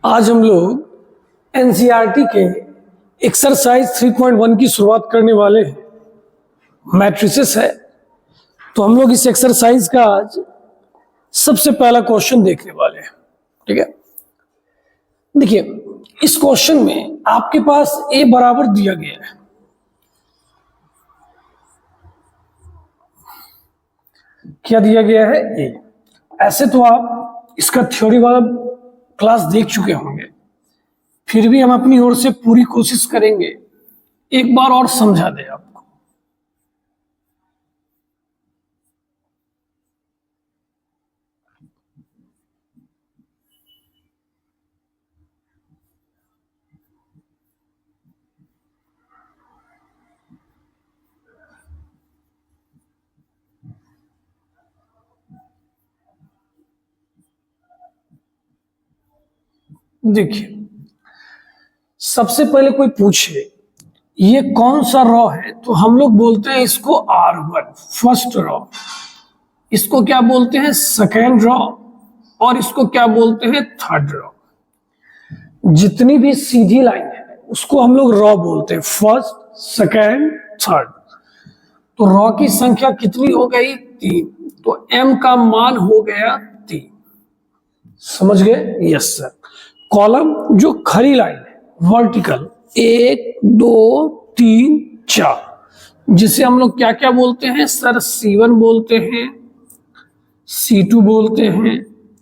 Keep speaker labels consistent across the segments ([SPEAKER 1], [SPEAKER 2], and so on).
[SPEAKER 1] आज हम लोग एनसीईआरटी के एक्सरसाइज 3.1 की शुरुआत करने वाले हैं। मैट्रिसेस है, तो हम लोग इस एक्सरसाइज का आज सबसे पहला क्वेश्चन देखने वाले हैं। ठीक है, देखिए इस क्वेश्चन में आपके पास ए बराबर दिया गया है। क्या दिया गया है? ए। ऐसे तो आप इसका थ्योरी वाला क्लास देख चुके होंगे, फिर भी हम अपनी ओर से पूरी कोशिश करेंगे एक बार और समझा दें आपको। देखिए, सबसे पहले कोई पूछे ये कौन सा रॉ है, तो हम लोग बोलते हैं इसको R1 फर्स्ट रॉ, इसको क्या बोलते हैं सेकेंड रॉ, और इसको क्या बोलते हैं थर्ड रॉ। जितनी भी सीधी लाइन है उसको हम लोग रॉ बोलते हैं, फर्स्ट सेकेंड थर्ड। तो रॉ की संख्या कितनी हो गई? 3। तो m का मान हो गया 3। समझ गए? Yes sir. कॉलम जो खड़ी लाइन है वर्टिकल 1 2 3 4, जिसे हम लोग क्या क्या बोलते हैं सर? C1 बोलते हैं, C2 बोलते हैं,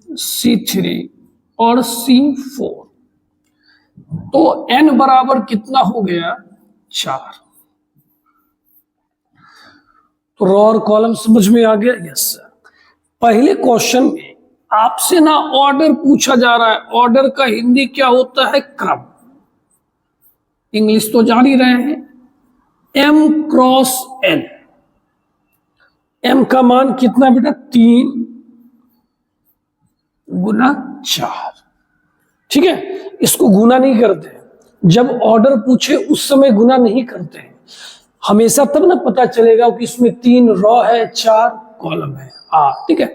[SPEAKER 1] C3 और C4। तो n बराबर कितना हो गया? 4। तो रॉ और कॉलम समझ में आ गया? Yes sir. पहले क्वेश्चन में आपसे ना ऑर्डर पूछा जा रहा है। ऑर्डर का हिंदी क्या होता है? क्रम। इंग्लिश तो जान ही रहे हैं, m क्रॉस n। m का मान कितना बेटा? 3 गुना 4। ठीक है, इसको गुना नहीं करते हैं। जब ऑर्डर पूछे उस समय गुना नहीं करते हैं। हमेशा तब ना पता चलेगा कि इसमें 3 रॉ है 4 कॉलम है। ठीक है,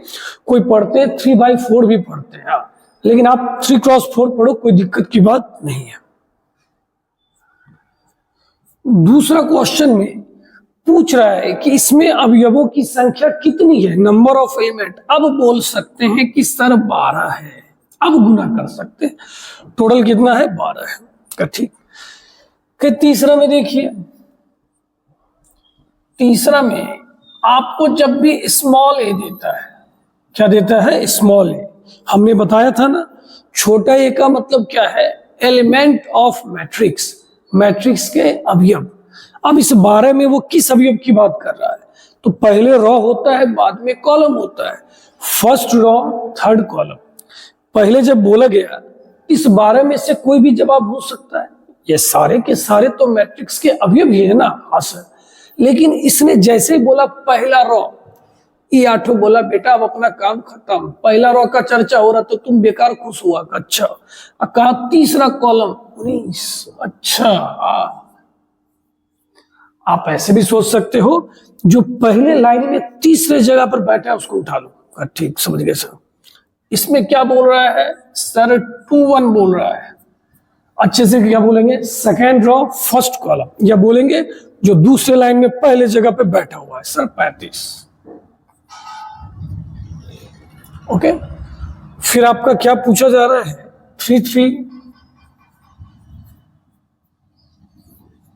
[SPEAKER 1] कोई पढ़ते हैं 3/4 भी पढ़ते हैं, लेकिन आप 3x4 पढ़ो, कोई दिक्कत की बात नहीं है। दूसरा क्वेश्चन में पूछ रहा है कि इसमें अवयवों की संख्या कितनी है, नंबर ऑफ एलिमेंट। अब बोल सकते हैं कि सर 12 है, अब गुना कर सकते हैं। टोटल कितना है? 12 है। ठीक। तीसरा में देखिए, तीसरा में आपको जब भी स्मॉल ए देता है, क्या देता है? स्मॉल ए। हमने बताया था ना, छोटा ए का मतलब क्या है? एलिमेंट ऑफ मैट्रिक्स, मैट्रिक्स के अवयव। अब इस 12 में वो किस अवयव की बात कर रहा है? तो पहले रॉ होता है, बाद में कॉलम होता है। First raw third column. पहले जब बोला गया इस 12 में से कोई भी जवाब हो सकता है, ये सारे के सारे तो मैट्रिक्स के अवयव ही है ना। हाँ सर, लेकिन इसने जैसे ही बोला पहला रॉ, ये आठों बोला बेटा अब अपना काम खत्म। पहला रॉ का चर्चा हो रहा तो तुम बेकार खुश हुआ। अच्छा, कहा तीसरा कॉलम 19। अच्छा, आप ऐसे भी सोच सकते हो, जो पहले लाइन में तीसरे जगह पर बैठा है उसको उठा लो। ठीक, समझ गए सर। इसमें क्या बोल रहा है सर? 2-1 बोल रहा है। अच्छे से क्या बोलेंगे? सेकेंड रॉ फर्स्ट कॉलम, या बोलेंगे जो दूसरे लाइन में पहले जगह पे बैठा हुआ है सर 35। ओके, फिर आपका क्या पूछा जा रहा है? 3-3।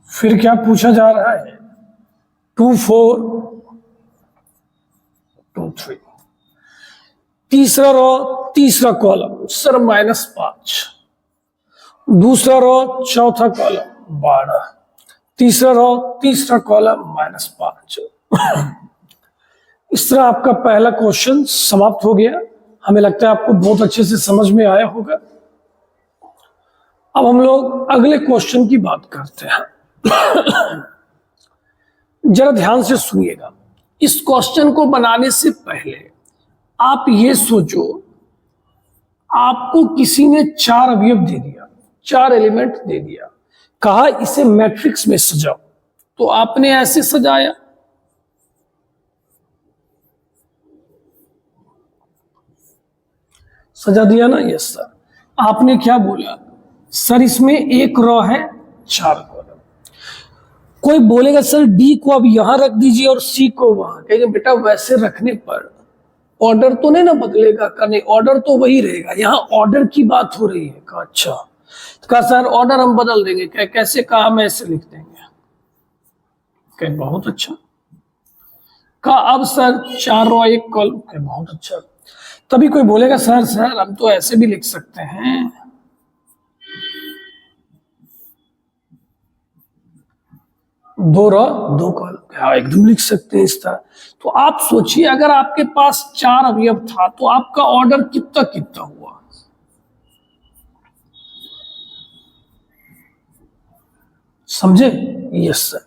[SPEAKER 1] फिर क्या पूछा जा रहा है? 2-4 2-3। तीसरा रॉ तीसरा कॉलम सर -5। दूसरा रॉ चौथा कॉलम 12। तीसरा रॉ तीसरा कॉलम -5। इस तरह आपका पहला क्वेश्चन समाप्त हो गया। हमें लगता है आपको बहुत अच्छे से समझ में आया होगा। अब हम लोग अगले क्वेश्चन की बात करते हैं। जरा ध्यान से सुनिएगा। इस क्वेश्चन को बनाने से पहले आप ये सोचो, आपको किसी ने 4 अवयव दे दिया, 4 एलिमेंट दे दिया, कहा इसे मैट्रिक्स में सजाओ, तो आपने ऐसे सजाया। सजा दिया ना? Yes sir. आपने क्या बोला सर इसमें एक रॉ है 4 कॉलम। कोई बोलेगा सर डी को अब यहां रख दीजिए और सी को वहां, कहेंगे बेटा वैसे रखने पर ऑर्डर तो नहीं ना बदलेगा, करने ऑर्डर तो वही रहेगा, यहाँ ऑर्डर की बात हो रही है। कहा अच्छा, तो कहा सर ऑर्डर हम बदल देंगे। कहे कैसे? कहा हम ऐसे लिख देंगे। कहे बहुत अच्छा। कहा अब सर 4 रॉ 1 कॉलम। कहे बहुत अच्छा। तभी कोई बोलेगा सर सर हम तो ऐसे भी लिख सकते हैं, 2 रॉ 2 कॉलम। हाँ एकदम लिख सकते हैं इस तरह। तो आप सोचिए अगर आपके पास 4 अवयव था तो आपका ऑर्डर कितना कितना हुआ। समझे? Yes sir.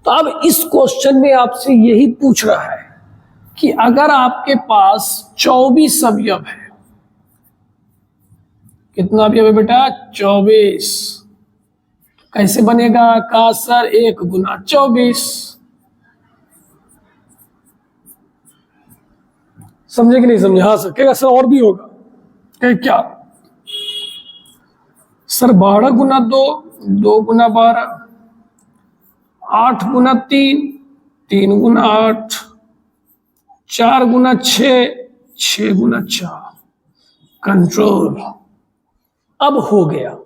[SPEAKER 1] तो अब इस क्वेश्चन में आपसे यही पूछ रहा है कि अगर आपके पास 24 अवयव है, कितना अवयव है बेटा? 24। कैसे बनेगा? का सर 1 गुना 24। समझे कि नहीं समझे? हाँ सर। कहेगा सर और भी होगा। कहे क्या? सर 12 गुना 2, 2 गुना 12, 8 गुना 3, 3 गुना 8, 4 गुना 6, 6 गुना 4। कंट्रोल। अब हो गया।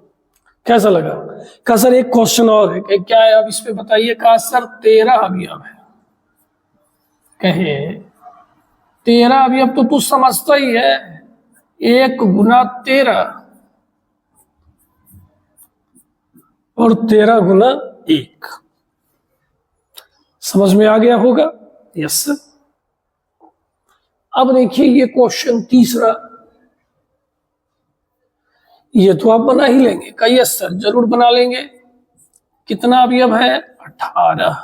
[SPEAKER 1] कैसा लगा? कहा सर एक क्वेश्चन और है। कहे क्या है? अब इस पे बताइए। कहा सर 13 अवयव है। कहे 13 अवयव तो तू समझता ही है, 1 गुना 13 और 13 गुना 1। समझ में आ गया होगा? Yes sir. अब देखिए ये क्वेश्चन तीसरा, ये तो आप बना ही लेंगे। का यस सर जरूर बना लेंगे। कितना अवयव है? 18।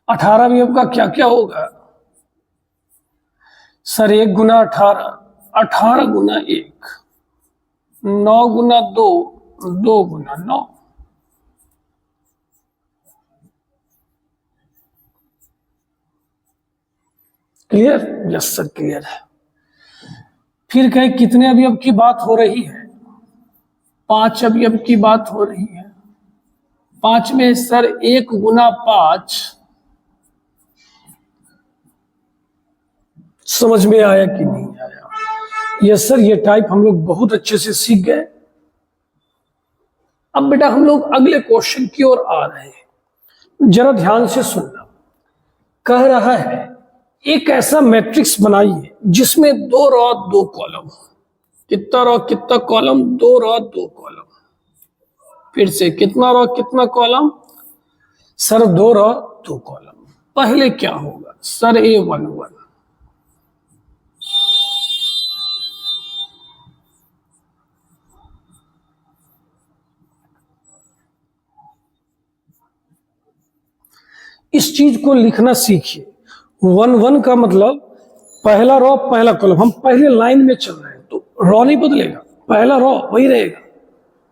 [SPEAKER 1] 18 अवयव का क्या क्या होगा? सर 1 गुना 18, 18 गुना 1, 9 गुना 2, 2 गुना 9। क्लियर? यस सर क्लियर है। फिर कहे कितने अवयव की बात हो रही है? 5 अवयव की बात हो रही है। 5 में सर 1 गुना 5। समझ में आया कि नहीं आया? यस सर ये टाइप हम लोग बहुत अच्छे से सीख गए। अब बेटा हम लोग अगले क्वेश्चन की ओर आ रहे हैं, जरा ध्यान से सुनना। कह रहा है एक ऐसा मैट्रिक्स बनाइए जिसमें 2 रॉ 2 कॉलम हो। कितना रॉ कितना कॉलम? 2 raw 2 column. फिर से कितना रॉ कितना कॉलम? Sir 2 raw 2 column. पहले क्या होगा? Sir A11। इस चीज को लिखना सीखिए। 1 1 का मतलब पहला रॉ पहला कॉलम। हम पहले लाइन में चल रहे हैं तो रॉ नहीं बदलेगा, पहला रॉ वही रहेगा।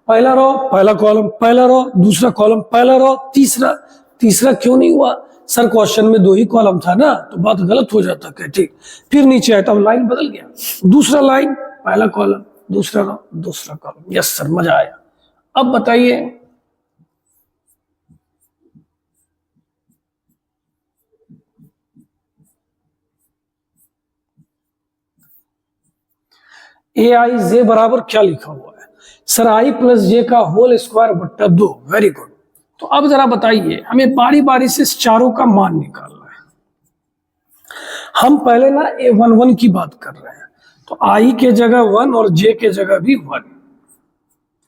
[SPEAKER 1] पहला रॉ पहला कॉलम, पहला रॉ दूसरा कॉलम, पहला रॉ तीसरा। तीसरा क्यों नहीं हुआ? सर क्वेश्चन में 2 ही कॉलम था ना, तो बात गलत हो जाता। क्या ठीक? फिर नीचे आया तब लाइन बदल गया। दूसरा लाइन पहला कॉलम, दूसरा रॉ दूसरा कॉलम। यस सर मजा आया। अब बताइए AIJ बराबर क्या लिखा हुआ है? सर I प्लस जे का होल स्क्वायर बट्टा 2। Very good. तो अब जरा बताइए, हमें बारी बारी से इस चारों का मान निकालना है। हम पहले ना A11 की बात कर रहे हैं, तो I के जगह 1 और J के जगह भी 1।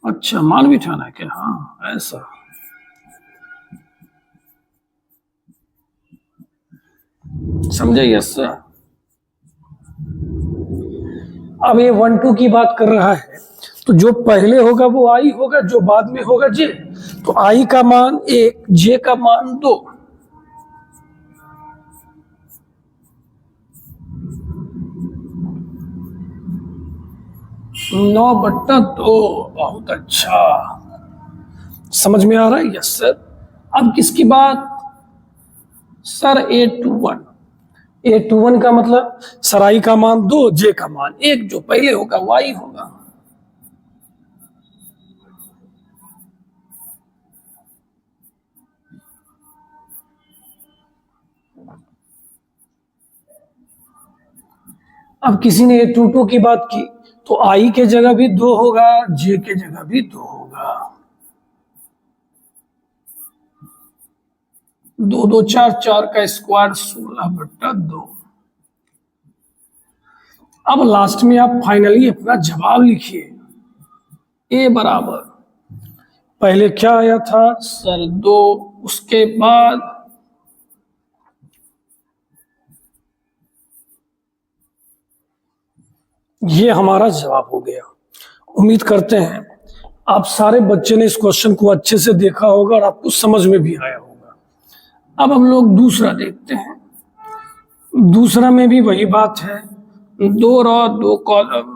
[SPEAKER 1] अच्छा मान बिठाना है क्या? हाँ ऐसा। समझे? Yes sir. अब ये 1 2 की बात कर रहा है, तो जो पहले होगा वो I होगा, जो बाद में होगा J। तो I का मान 1, J का मान 2। 9/2। बहुत अच्छा, समझ में आ रहा है? Yes sir. अब किसकी बात? Sir A21। A21 का मतलब सर आई का मान 2, जे का मान 1, जो पहले होगा वाई होगा। अब किसी ने A22 की बात की तो आई के जगह भी 2 होगा, जे के जगह भी 2 होगा। 2 2 4, 4 का स्क्वायर 16/2। अब लास्ट में आप फाइनली अपना जवाब लिखिए। ए बराबर पहले क्या आया था सर 2, उसके बाद ये हमारा जवाब हो गया। उम्मीद करते हैं आप सारे बच्चे ने इस क्वेश्चन को अच्छे से देखा होगा और आपको समझ में भी आया होगा। अब हम लोग दूसरा देखते हैं। दूसरा में भी वही बात है, 2 रो 2 कॉलम।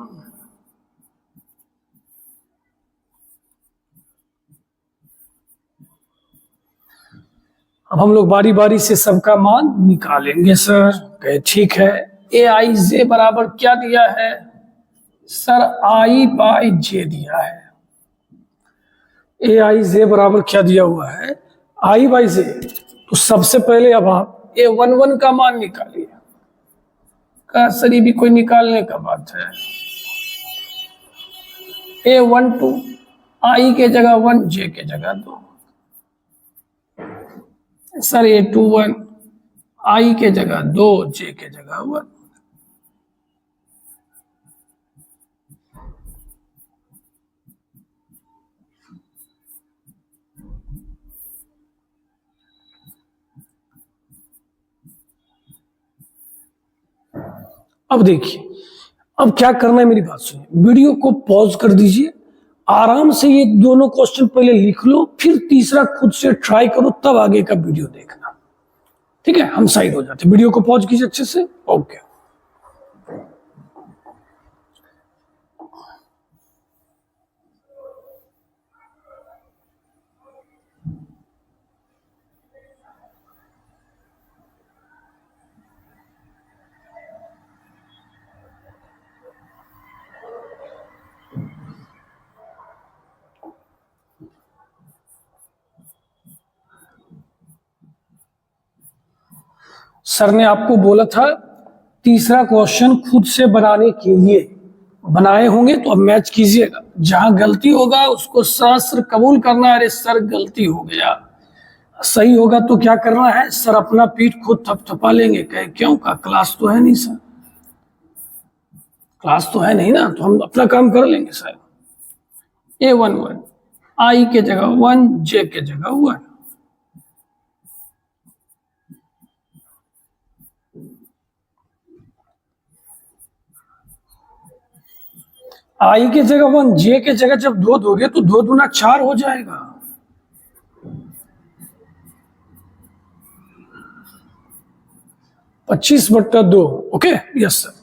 [SPEAKER 1] अब हम लोग बारी बारी से सबका मान निकालेंगे सर। कहे ठीक है। ए आई जे बराबर क्या दिया है सर, आई बाई जे दिया है। ए आई जे बराबर क्या दिया हुआ है, आई बाई जे। तो सबसे पहले अब आप A11 का मान निकालिए। का सर ये भी कोई निकालने का बात है। A12 आई के जगह 1, जे के जगह 2। सर A21 आई के जगह 2, जे के जगह 1। अब देखिए, अब क्या करना है मेरी बात सुनिए। वीडियो को पॉज कर दीजिए, आराम से ये दोनों क्वेश्चन पहले लिख लो, फिर तीसरा खुद से ट्राई करो, तब आगे का वीडियो देखना। ठीक है, हम साइड हो जाते हैं। वीडियो को पॉज कीजिए अच्छे से। ओके। सर ने आपको बोला था तीसरा क्वेश्चन खुद से बनाने के लिए, बनाए होंगे तो अब मैच कीजिएगा। जहां गलती होगा उसको सर कबूल करना, अरे सर गलती हो गया। सही होगा तो क्या करना है सर, अपना पीठ खुद थपथपा लेंगे। कहे क्यों, का क्लास तो है नहीं सर, क्लास तो है नहीं ना, तो हम अपना काम कर लेंगे सर। A11 आई के जगह 1, जे के जगह 1। आई के जगह 1, जे के जगह जब 2 दोगे तो 2 दूना 4 हो जाएगा। (25/2). Okay, yes sir.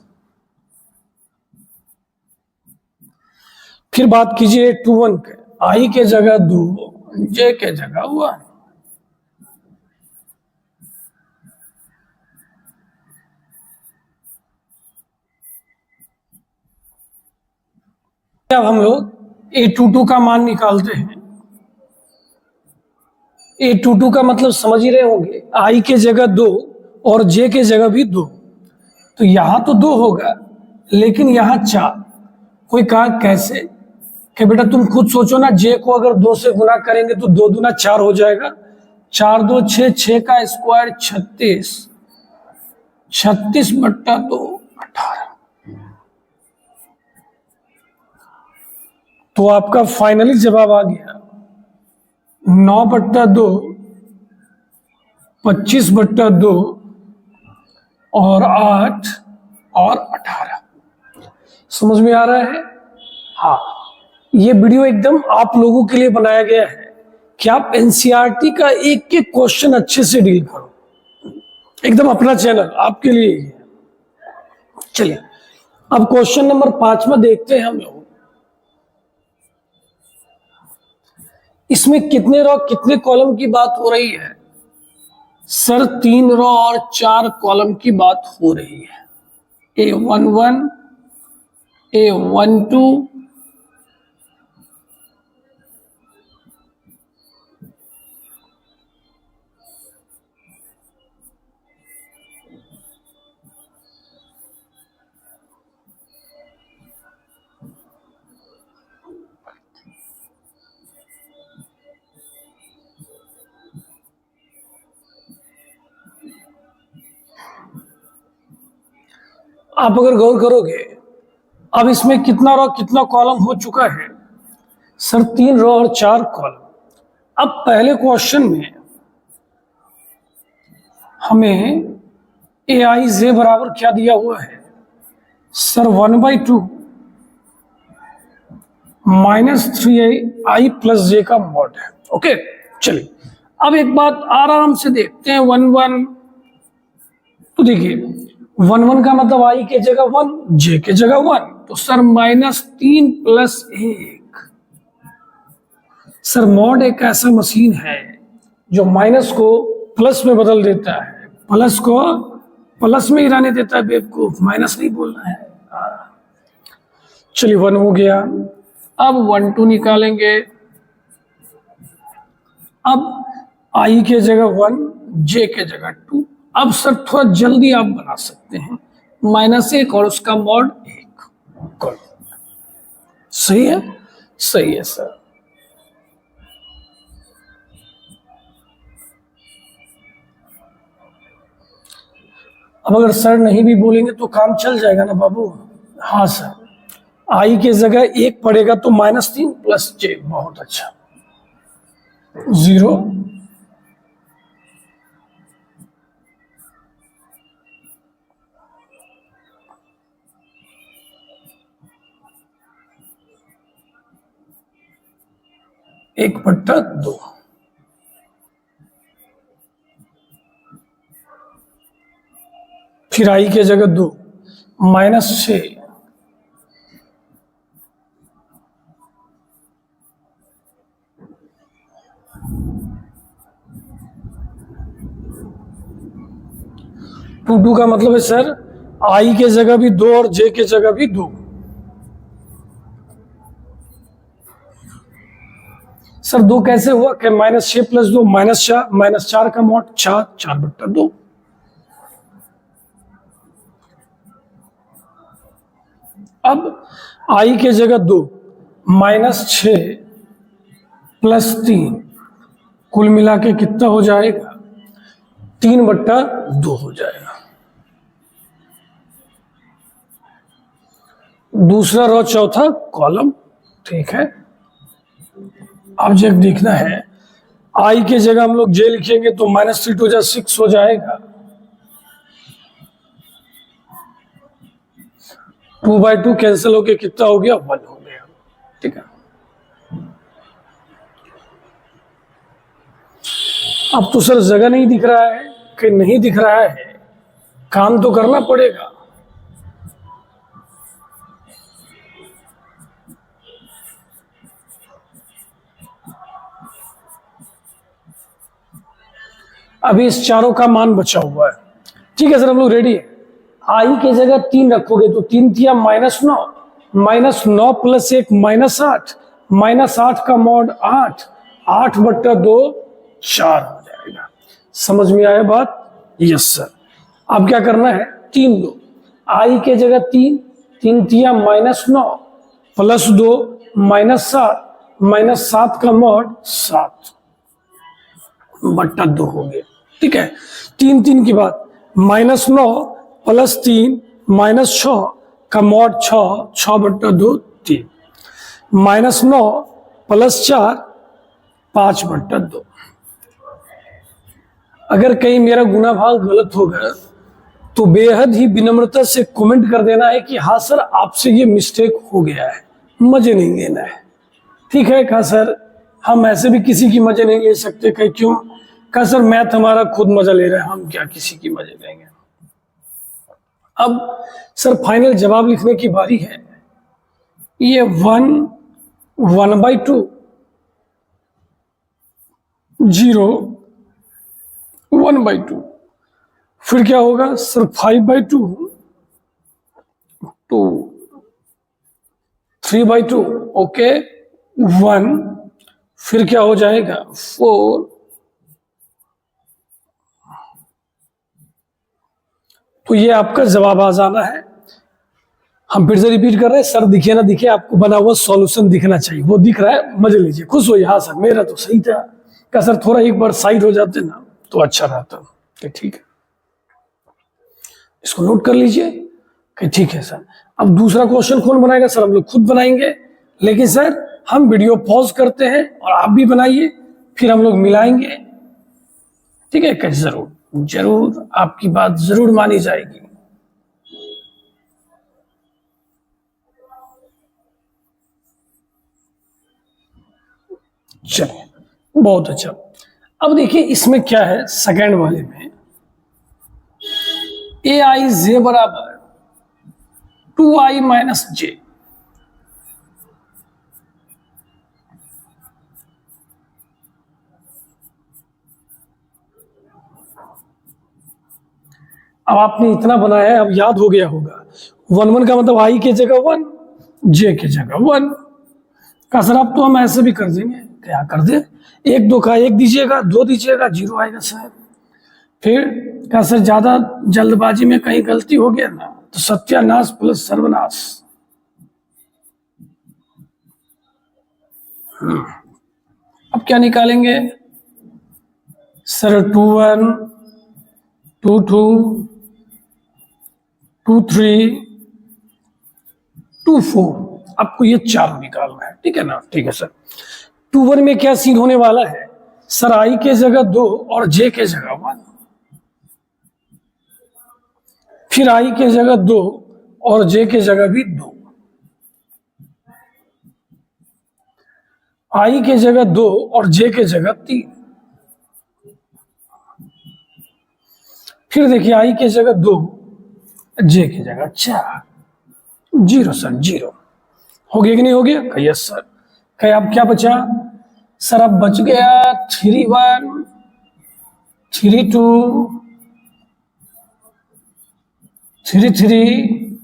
[SPEAKER 1] फिर बात कीजिए A21 के, आई के जगह 2, जे के जगह 1। अब हम लोग A22 का मान निकालते हैं। A22 का मतलब समझ ही रहे होंगे, आई के जगह 2 और जे के जगह भी 2। तो यहां तो 2 होगा, लेकिन यहां 4। कोई कहा कैसे, कि बेटा तुम खुद सोचो ना, जे को अगर 2 से गुना करेंगे तो 2 दूना 4 हो जाएगा। 4 2 6, 6 का स्क्वायर 36, 36/2 18। तो आपका फाइनली जवाब आ गया 9/2, 25/2 और 8 और 18। समझ में आ रहा है? हाँ, ये वीडियो एकदम आप लोगों के लिए बनाया गया है कि आप एनसीईआरटी का एक एक क्वेश्चन अच्छे से डील करो। एकदम अपना चैनल आपके लिए। चलिए अब क्वेश्चन नंबर 5 में देखते हैं हम लोग। इसमें कितने रो कितने कॉलम की बात हो रही है। सर 3 रो और 4 कॉलम की बात हो रही है। A11, A12, आप अगर गौर करोगे अब इसमें कितना रो कितना कॉलम हो चुका है? सर 3 रो और 4 कॉलम। अब पहले क्वेश्चन में हमें AIJ बराबर क्या दिया हुआ है? सर 1/2 -3i प्लस जे का मॉड है। ओके, चलिए अब एक बात आराम से देखते हैं। 1 तो देखिए 1 का मतलब आई के जगह 1, जे के जगह 1, तो सर -3 + 1। सर मॉड एक ऐसा मशीन है जो माइनस को प्लस में बदल देता है, प्लस को प्लस में ही रहने देता है, बेवकूफ, माइनस नहीं बोलना है। चलिए 1 हो गया। अब 1 2 निकालेंगे। अब आई के जगह 1, जे के जगह 2। अब सर थोड़ा जल्दी आप बना सकते हैं, -1 और उसका मॉड 1। सही है, सही है सर। अब अगर सर नहीं भी बोलेंगे तो काम चल जाएगा ना बाबू। हाँ सर, आई के जगह 1 पड़ेगा तो -3 + j। बहुत अच्छा, 0। एक बट्टा 2। फिर आई के जगह 2, -6। टू का मतलब है सर आई के जगह भी 2 और जे के जगह भी 2। सर 2 कैसे हुआ कि -6 + 2 -4 का मॉड 4, 4/2। अब आई के जगह 2, -6 + 3, कुल मिला के कितना हो जाएगा? 3/2 हो जाएगा। दूसरा रो चौथा कॉलम, ठीक है। अब जब देखना है आई के जगह हम लोग जे लिखेंगे तो -3 × 6 हो जाएगा। 2/2 कैंसिल होके कितना हो गया? 1 हो गया, ठीक है। अब तो सर जगह नहीं दिख रहा है कि नहीं दिख रहा है, काम तो करना पड़ेगा। अभी इस चारों का मान बचा हुआ है, ठीक है सर, हम लोग रेडी है। आई के जगह 3 रखोगे तो 3 × 9, -9 + 1 -8, -8 का मॉड 8, 8/2 4 हो जाएगा। समझ में आया बात? Yes sir. अब क्या करना है? 3 2, आई के जगह 3, 3 × -9 + 2 -7, -7 का मॉड 7/2 हो गया, ठीक है। 3 3 की बात, -9 + 3 -6 का मॉड 6, 6/2 3, -9 + 4 5/2। अगर कहीं मेरा गुना भाग गलत होगा तो बेहद ही विनम्रता से कमेंट कर देना है कि हाँ सर आपसे ये मिस्टेक हो गया है, मजे नहीं लेना है, ठीक है। कहा सर हम ऐसे भी किसी की मजे नहीं ले सकते। कहीं क्यों? कहा सर मैथ हमारा खुद मजा ले रहा है, हम क्या किसी की मजे लेंगे। अब सर फाइनल जवाब लिखने की बारी है। ये 1/2 0 1/2। फिर क्या होगा सर 5/2, 2, 3/2, ओके 1। फिर क्या हो जाएगा 4। तो ये आपका जवाब आ जाना है। हम फिर से रिपीट कर रहे हैं, सर दिखे ना दिखे आपको बना हुआ सॉल्यूशन दिखना चाहिए। वो दिख रहा है, मजे लीजिए, खुश होइए। हाँ सर मेरा तो सही था। क्या सर थोड़ा एक बार साइड हो जाते ना तो अच्छा रहता। कि ठीक है, इसको नोट कर लीजिए कि ठीक है सर। अब दूसरा क्वेश्चन कौन बनाएगा सर? हम लोग खुद बनाएंगे, लेकिन सर हम वीडियो पॉज करते हैं और आप भी बनाइए, फिर हम लोग मिलाएंगे। ठीक है, कैसे? जरूर जरूर, आपकी बात जरूर मानी जाएगी। चलिए, बहुत अच्छा। अब देखिए इसमें क्या है, सेकेंड वाले में aij बराबर 2i माइनस जे। अब आपने इतना बनाया है, अब याद हो गया होगा। 1 का मतलब आई के जगह 1, जे के जगह 1 का। सर अब तो हम ऐसे भी कर देंगे, क्या कर दे, 1 2 का 1 दीजिएगा, 2 दीजिएगा, 0 आएगा सर। फिर क्या सर ज्यादा जल्दबाजी में कहीं गलती हो गया ना तो सत्यानाश प्लस सर्वनाश। अब क्या निकालेंगे सर? 2 1, 2 2, 2 3, 2 4। आपको ये चारों निकालना है, ठीक है ना? ठीक है सर। 2 1 में क्या सीन होने वाला है सर? आई के जगह 2 और जे के जगह 1। फिर आई के जगह 2 और जे के जगह भी 2। आई के जगह 2 और जे के जगह 3। फिर देखिए आई के जगह 2, जे की जगह 4। 0 सर, 0 हो गया कि नहीं हो गया? Yes sir. कहीं अब क्या बचा सर? अब बच गया 3 1, 3 2, 3 3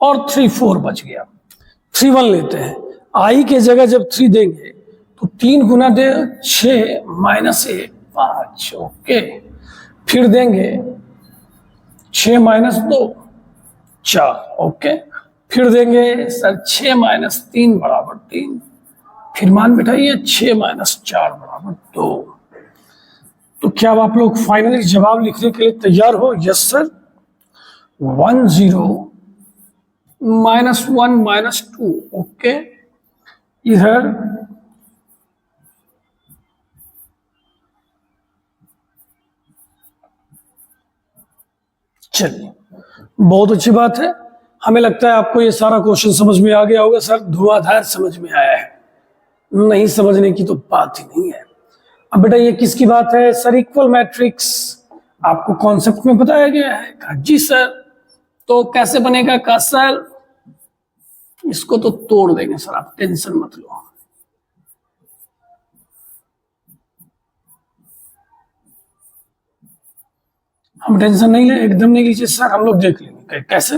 [SPEAKER 1] और 3 4 बच गया। 3 1 लेते हैं। आई के जगह जब 3 देंगे तो 3 गुना दे 6 माइनस 1 5, ओके। फिर देंगे 6 माइनस 2 4, ओके। फिर देंगे सर 6 माइनस 3 बराबर 3। फिर मान बिठाइए 6 माइनस 4 बराबर 2। तो क्या अब आप लोग फाइनली जवाब लिखने के लिए तैयार हो? Yes sir. 1 0 -1 -2, ओके। इधर चलिए, बहुत अच्छी बात है। हमें लगता है आपको ये सारा क्वेश्चन समझ में आ गया होगा सर। धुआंधार समझ में आया है, नहीं समझने की तो बात ही नहीं है। अब बेटा ये किसकी बात है सर? इक्वल मैट्रिक्स आपको कॉन्सेप्ट में बताया गया है। कहा जी सर। तो कैसे बनेगा? कहा सर इसको तो तोड़ देंगे सर, आप टेंशन मत लो। हम टेंशन नहीं ले, एकदम नहीं लीजिए सर, हम लोग देख लेंगे कैसे।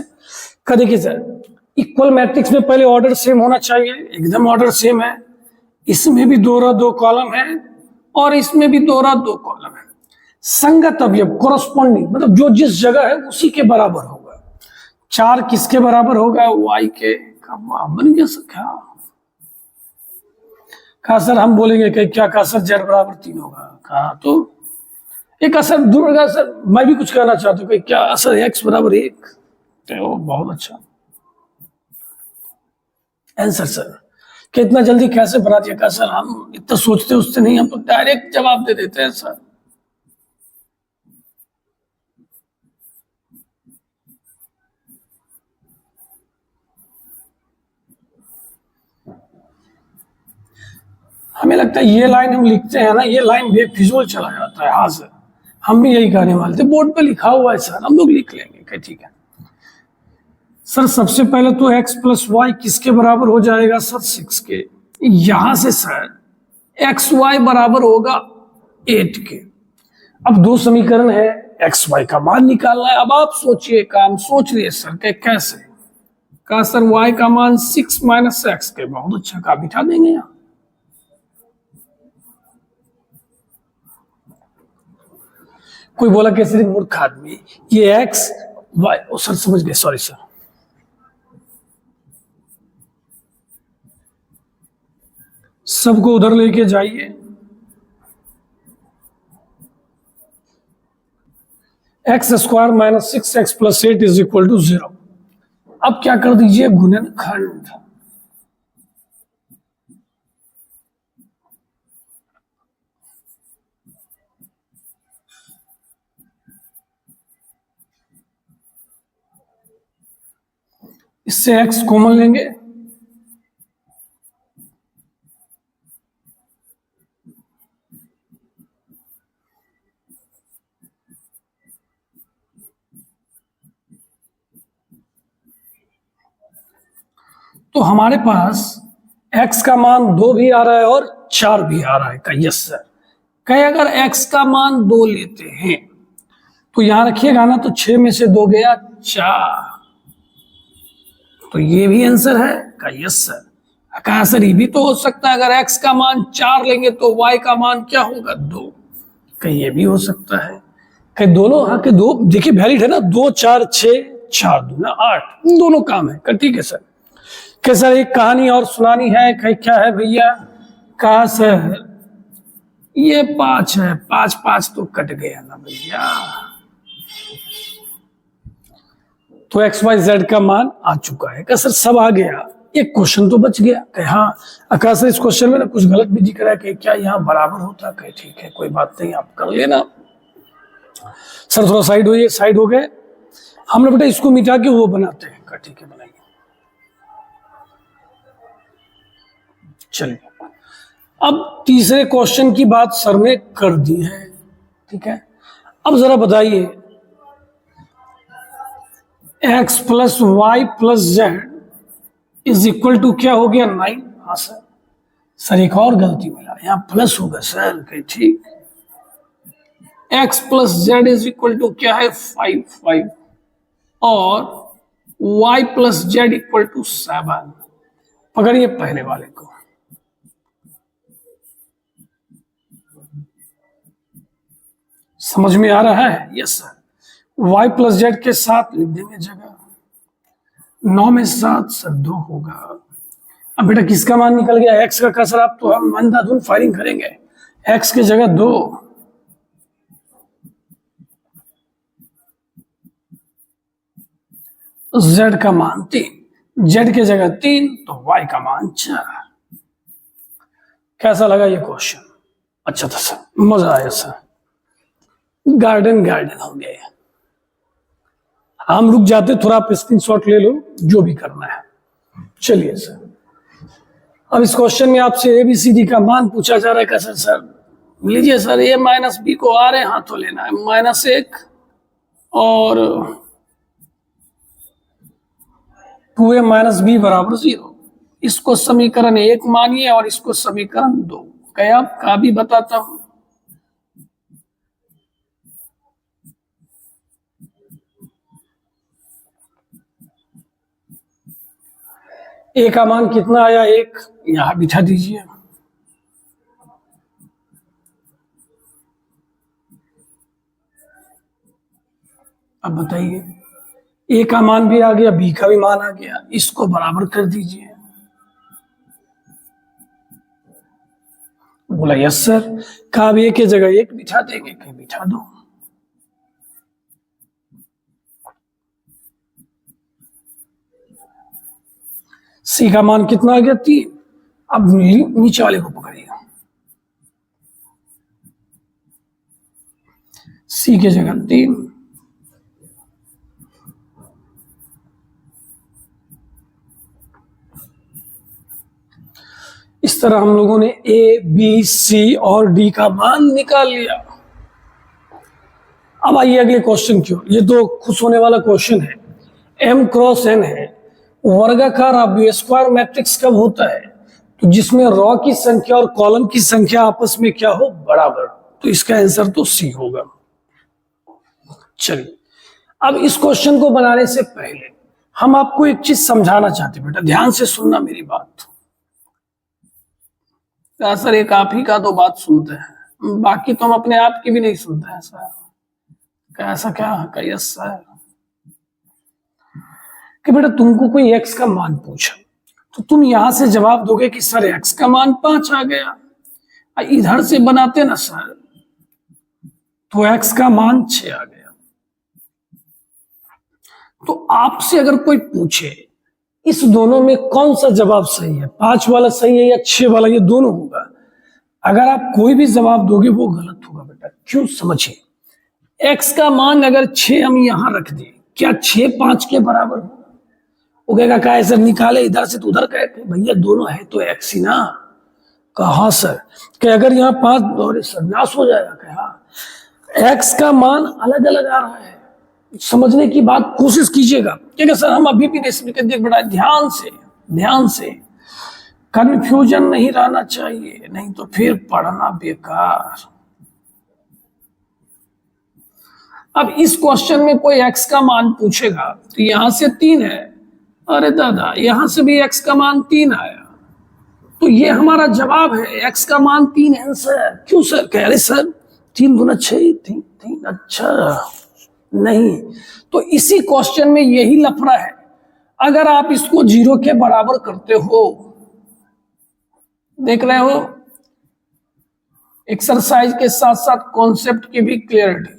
[SPEAKER 1] देखिए सर, इक्वल मैट्रिक्स में पहले ऑर्डर सेम होना चाहिए, एकदम ऑर्डर सेम है। इसमें भी 2 2 कॉलम है और इसमें भी 2 2 कॉलम है। संगत अवयव कोरस्पॉन्डिंग, मतलब जो जिस जगह है उसी के बराबर होगा। 4 किसके बराबर होगा? y के। बन गया सर। क्या कहा सर? हम बोलेंगे कि क्या? कहा सर z बराबर 3 होगा। कहा तो एक असर दूर का सर, मैं भी कुछ कहना चाहता हूँ कि क्या असर x बराबर 1? तो बहुत अच्छा आंसर सर। कितना जल्दी कैसे बना दिया? कहा सर हम इतना सोचते उससे नहीं, हम तो डायरेक्ट जवाब दे देते हैं सर। हमें लगता है ये लाइन हम लिखते हैं ना, ये लाइन बेफिजूल चला जाता है। हाँ सर, हम भी यही कहने वाले थे। बोर्ड पे लिखा हुआ है सर, हम लोग लिख लेंगे। ठीक है सर। सबसे पहले तो x प्लस वाई किसके बराबर हो जाएगा सर? 6 के। यहां से सर एक्स वाई बराबर होगा 8 के। अब दो समीकरण है, एक्स वाई का मान निकालना है। अब आप सोचिए, काम सोच लिए सर के कैसे, कहा सर वाई का मान 6 माइनस एक्स के, बहुत अच्छा, का बिठा देंगे यहाँ। कोई बोला कैसे मूर्ख आदमी, ये एक्स वाई, ओ सर समझ गए, सॉरी सर, सबको उधर लेके जाइए। X square minus 6x plus 8 is equal to 0। अब क्या कर दीजिए, गुणनखंड। इससे x कॉमन लेंगे, तो हमारे पास x का मान 2 भी आ रहा है और 4 भी आ रहा है। का यस सर, कहे अगर x का मान 2 लेते हैं तो यहां रखिएगा ना, तो 6 में से 2 गया 4, तो ये भी आंसर है। का यस सर। कहा सर ये भी तो हो सकता है, अगर x का मान 4 लेंगे तो y का मान क्या होगा 2, कहीं ये भी हो सकता है। कहीं दोनों, हाँ के दो देखिए वैलिड है ना, 2 4 6, 4 2 8, दोनों काम है। ठीक है सर। कि सर एक कहानी और सुनानी है, कहीं क्या है भैया, कहा सर ये 5 है, 5 5 तो कट गया ना भैया, तो एक्स वाई जेड का मान आ चुका है। कहा सर सब आ गया, एक क्वेश्चन तो बच गया। कहे हाँ। कहा सर इस क्वेश्चन में ना कुछ गलत भी दिख रहा है, कि क्या यहाँ बराबर होता। कहे ठीक है कोई बात नहीं, आप कर लेना। सर थोड़ा साइड होइए, साइड हो गए। हम लोग बेटा इसको मिटा के वो बनाते हैं। कहा ठीक है बनाइए। चलिए अब तीसरे क्वेश्चन की बात सर ने कर दी है, ठीक है। अब जरा बताइए, x plus y plus z is equal to क्या हो गया 9। हाँ सर। सर एक और गलती मिला, यहाँ प्लस होगा सर। ठीक, x plus z is equal to क्या है 5 5, और y plus z equal to 7। पकड़िए पहले वाले को, समझ में आ रहा है। Yes sir. y plus Z के साथ लिख देंगे जगह, 9 में 7 सर 2 होगा। अब बेटा किसका मान निकल गया, x का सर। आप तो हम अंधाधुंध फायरिंग करेंगे, x की जगह 2, z का मान 3, z की जगह 3 तो y का मान 4। कैसा लगा ये क्वेश्चन? अच्छा था सर, मजा आया सर, गार्डन गार्डन हो गया। हम रुक जाते, थोड़ा आप स्क्रीनशॉट ले लो, जो भी करना है। चलिए सर, अब इस क्वेश्चन में आपसे ABCD का मान पूछा जा रहा है। कैसे सर? लीजिए सर, a माइनस बी को आ रहे हाथों लेना है, -1 और 2a माइनस बी बराबर 0। इसको समीकरण 1 मानिए और इसको समीकरण 2। क्या आपका भी बताता हूं, a का मान कितना आया 1, यहां बिठा दीजिए। अब बताइए, a का मान भी आ गया, b का भी मान आ गया, इसको बराबर कर दीजिए। बोला यस सर। कहा अब a की जगह 1 बिठा देंगे, कहीं बिठा दो। c का मान कितना आ गया 3। अब नीचे वाले को पकड़िएगा, c की जगह 3, इस तरह हम लोगों ने A, B, C और D का मान निकाल लिया। अब आइए अगले क्वेश्चन की ओर। ये तो खुश होने वाला क्वेश्चन है। M क्रॉस N है, वर्गाकार अवयव स्क्वायर मैट्रिक्स कब होता है? तो जिसमें रॉ की संख्या और कॉलम की संख्या आपस में क्या हो, बराबर। तो इसका आंसर तो सी होगा। चलिए, अब इस क्वेश्चन को बनाने से पहले हम आपको एक चीज समझाना चाहते हैं, बेटा ध्यान से सुनना मेरी बात। सर एक आप ही का तो बात सुनते हैं, बाकी तो हम अपने आप की भी नहीं सुनते हैं सर। ऐसा क्या? Yes sir. कि बेटा तुमको कोई एक्स का मान पूछा तो तुम यहां से जवाब दोगे कि सर एक्स का मान 5 आ गया। इधर से बनाते ना सर तो एक्स का मान 6 आ गया। तो आपसे अगर कोई पूछे इस दोनों में कौन सा जवाब सही है, 5 वाला सही है या 6 वाला, ये दोनों होगा। अगर आप कोई भी जवाब दोगे वो गलत होगा बेटा। क्यों? समझिए, एक्स का मान अगर 6 हम यहां रख दें, क्या 6 5 के बराबर हो? वो कहेगा क्या सर निकाले इधर से तो उधर कहते भैया दोनों है तो एक्स ही ना। कहा सर कि अगर यहाँ 5 और संन्यास हो जाएगा। कहा एक्स का मान अलग अलग आ रहा है, समझने की बात कोशिश कीजिएगा। क्या सर हम अभी भी नहीं समझ, देख बड़ा ध्यान से कंफ्यूजन नहीं रहना चाहिए, नहीं तो फिर पढ़ना बेकार। अब इस क्वेश्चन में कोई एक्स का मान पूछेगा तो यहां से 3 है, अरे दादा यहां से भी एक्स का मान 3 आया, तो ये हमारा जवाब है, एक्स का मान 3 है सर। क्यों सर? कह रहे सर 3 दूना 6, 3। अच्छा नहीं, तो इसी क्वेश्चन में यही लफड़ा है। अगर आप इसको 0 के बराबर करते हो, देख रहे हो, एक्सरसाइज के साथ साथ कॉन्सेप्ट की भी क्लियरिटी।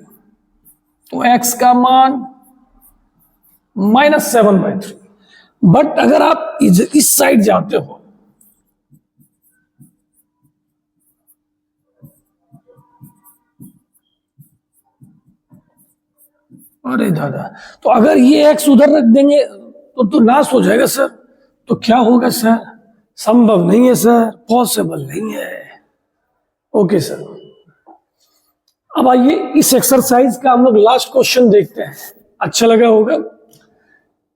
[SPEAKER 1] तो एक्स का मान -7/3। बट अगर आप इस साइड जाते हो, अरे दादा तो अगर ये एक्स उधर रख देंगे तो नाश हो जाएगा सर। तो क्या होगा सर? संभव नहीं है सर, पॉसिबल नहीं है। ओके सर, अब आइए इस एक्सरसाइज का हम लोग लास्ट क्वेश्चन देखते हैं। अच्छा लगा होगा।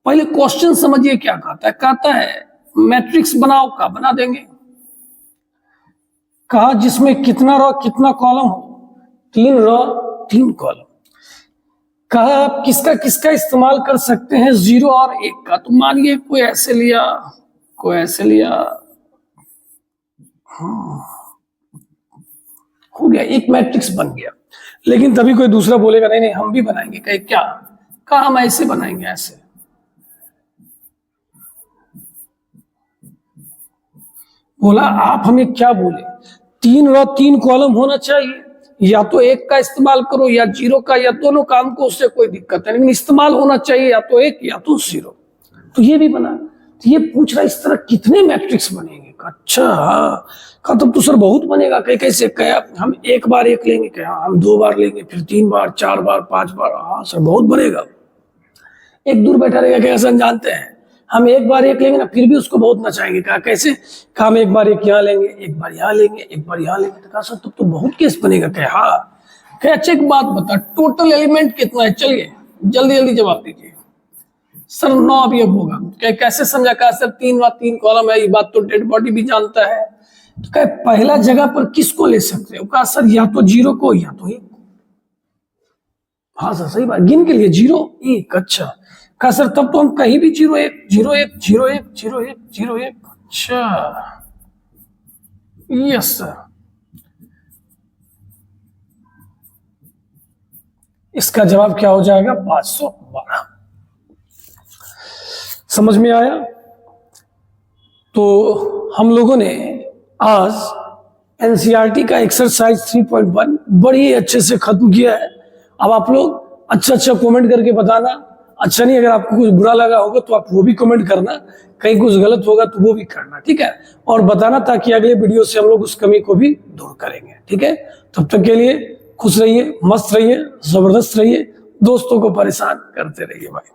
[SPEAKER 1] पहले क्वेश्चन समझिए क्या कहता है। कहता है मैट्रिक्स बनाओ, का बना देंगे। कहा जिसमें कितना रो कितना कॉलम हो, 3 रो 3 कॉलम। कहा आप किसका किसका इस्तेमाल कर सकते हैं, 0 और 1 का। तो मानिए कोई ऐसे लिया, कोई ऐसे लिया, हो गया, एक मैट्रिक्स बन गया। लेकिन तभी कोई दूसरा बोलेगा नहीं नहीं हम भी बनाएंगे। कहे क्या? कहा हम ऐसे बनाएंगे, ऐसे। बोला आप हमें क्या बोले, 3 रो 3 कॉलम होना चाहिए, या तो 1 का इस्तेमाल करो या 0 का, या दोनों काम को, उससे कोई दिक्कत है, लेकिन इस्तेमाल होना चाहिए या तो 1 या तो 0। तो ये भी बना। तो ये पूछ रहा इस तरह कितने मैट्रिक्स बनेंगे। अच्छा कहा तब तो सर बहुत बनेगा। कहीं कैसे? कहा हम 1 बार 1 लेंगे, क्या हम 2 बार लेंगे, फिर 3 बार 4 बार 5 बार। हाँ सर बहुत बनेगा। एक दूर बैठा रहेगा, क्या सर जानते हैं हम 1 बार 1 लेंगे ना फिर भी उसको बहुत नचाएंगे। कहा कैसे? कहा हम 1 बार 1 यहाँ लेंगे, 1 बार यहाँ लेंगे, 1 बार यहाँ लेंगे। तो कहा सर तब तो बहुत केस बनेगा। क्या? हाँ। क्या? अच्छा एक बात बता, टोटल एलिमेंट कितना है? चलिए जल्दी जल्दी जवाब दीजिए। सर 9 अवयव होगा। क्या कैसे समझा? कहा सर 3 व 3 कॉलम है, ये बात तो डेड बॉडी भी जानता है। तो क्या पहला जगह पर किसको ले सकते हो? कहा सर या तो 0 को या तो 1। हाँ सर सही बात, गिन के लिए 0 1। अच्छा कहा सर तब तो हम कहीं भी 0 1 0 1 0 1 0 1 0 1। अच्छा यस सर, इसका जवाब क्या हो जाएगा? 512। समझ में आया? तो हम लोगों ने आज एनसीईआरटी का एक्सरसाइज 3.1 बड़ी अच्छे से खत्म किया है। अब आप लोग अच्छा अच्छा कमेंट करके बताना। अच्छा नहीं, अगर आपको कुछ बुरा लगा होगा तो आप वो भी कमेंट करना, कहीं कुछ गलत होगा तो वो भी करना, ठीक है? और बताना ताकि अगले वीडियो से हम लोग उस कमी को भी दूर करेंगे, ठीक है? तब तक के लिए खुश रहिए, मस्त रहिए, जबरदस्त रहिए, दोस्तों को परेशान करते रहिए भाई।